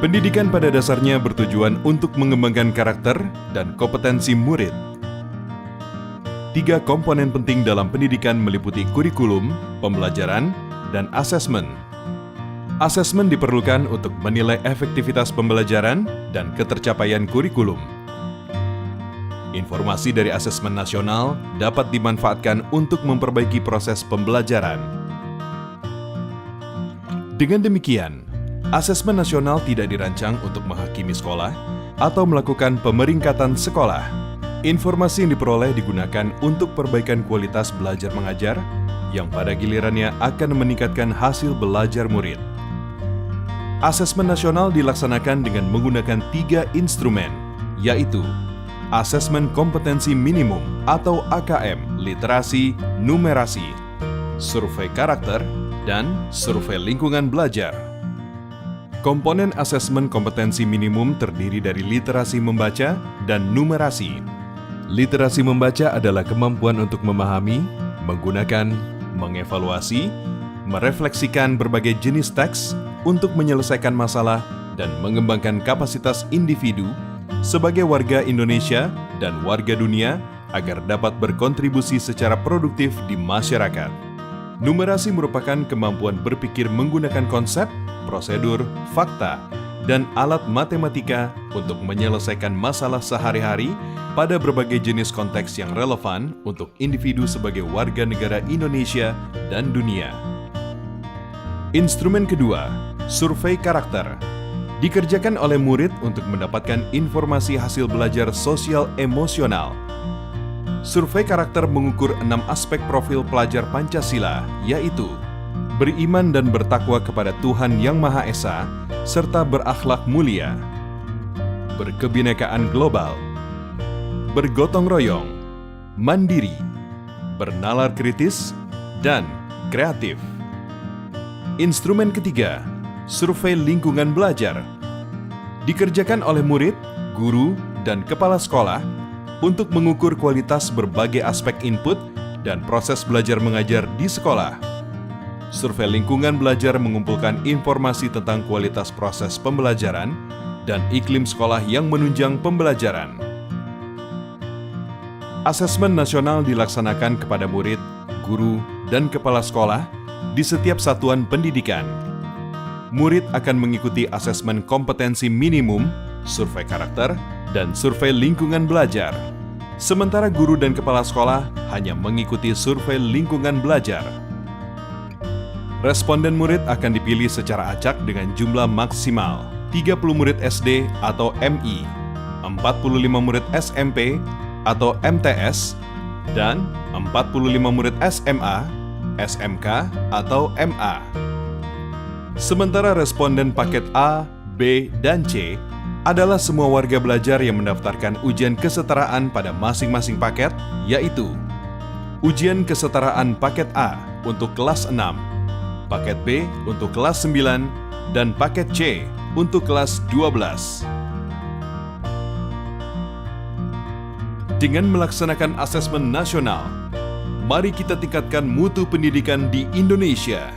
Pendidikan pada dasarnya bertujuan untuk mengembangkan karakter dan kompetensi murid. 3 komponen penting dalam pendidikan meliputi kurikulum, pembelajaran, dan asesmen. Asesmen diperlukan untuk menilai efektivitas pembelajaran dan ketercapaian kurikulum. Informasi dari asesmen nasional dapat dimanfaatkan untuk memperbaiki proses pembelajaran. Dengan demikian, asesmen nasional tidak dirancang untuk menghakimi sekolah atau melakukan pemeringkatan sekolah. Informasi yang diperoleh digunakan untuk perbaikan kualitas belajar mengajar yang pada gilirannya akan meningkatkan hasil belajar murid. Asesmen nasional dilaksanakan dengan menggunakan 3 instrumen, yaitu Asesmen Kompetensi Minimum atau AKM, Literasi, Numerasi, Survei Karakter, dan Survei Lingkungan Belajar. Komponen asesmen kompetensi minimum terdiri dari literasi membaca dan numerasi. Literasi membaca adalah kemampuan untuk memahami, menggunakan, mengevaluasi, merefleksikan berbagai jenis teks untuk menyelesaikan masalah dan mengembangkan kapasitas individu sebagai warga Indonesia dan warga dunia agar dapat berkontribusi secara produktif di masyarakat. Numerasi merupakan kemampuan berpikir menggunakan konsep, prosedur, fakta, dan alat matematika untuk menyelesaikan masalah sehari-hari pada berbagai jenis konteks yang relevan untuk individu sebagai warga negara Indonesia dan dunia. Instrumen kedua, survei karakter, dikerjakan oleh murid untuk mendapatkan informasi hasil belajar sosial emosional. Survei karakter mengukur 6 aspek profil pelajar Pancasila, yaitu beriman dan bertakwa kepada Tuhan Yang Maha Esa, serta berakhlak mulia, berkebinekaan global, bergotong royong, mandiri, bernalar kritis, dan kreatif. Instrumen ketiga, survei lingkungan belajar, dikerjakan oleh murid, guru, dan kepala sekolah untuk mengukur kualitas berbagai aspek input dan proses belajar mengajar di sekolah. Survei lingkungan belajar mengumpulkan informasi tentang kualitas proses pembelajaran dan iklim sekolah yang menunjang pembelajaran. Asesmen nasional dilaksanakan kepada murid, guru, dan kepala sekolah di setiap satuan pendidikan. Murid akan mengikuti asesmen kompetensi minimum, survei karakter, dan survei lingkungan belajar. Sementara guru dan kepala sekolah hanya mengikuti survei lingkungan belajar. Responden murid akan dipilih secara acak dengan jumlah maksimal 30 murid SD atau MI, 45 murid SMP atau MTS, dan 45 murid SMA, SMK atau MA. Sementara responden paket A, B, dan C adalah semua warga belajar yang mendaftarkan ujian kesetaraan pada masing-masing paket, yaitu ujian kesetaraan paket A untuk kelas 6, paket B untuk kelas 9, dan paket C untuk kelas 12. Dengan melaksanakan asesmen nasional, mari kita tingkatkan mutu pendidikan di Indonesia.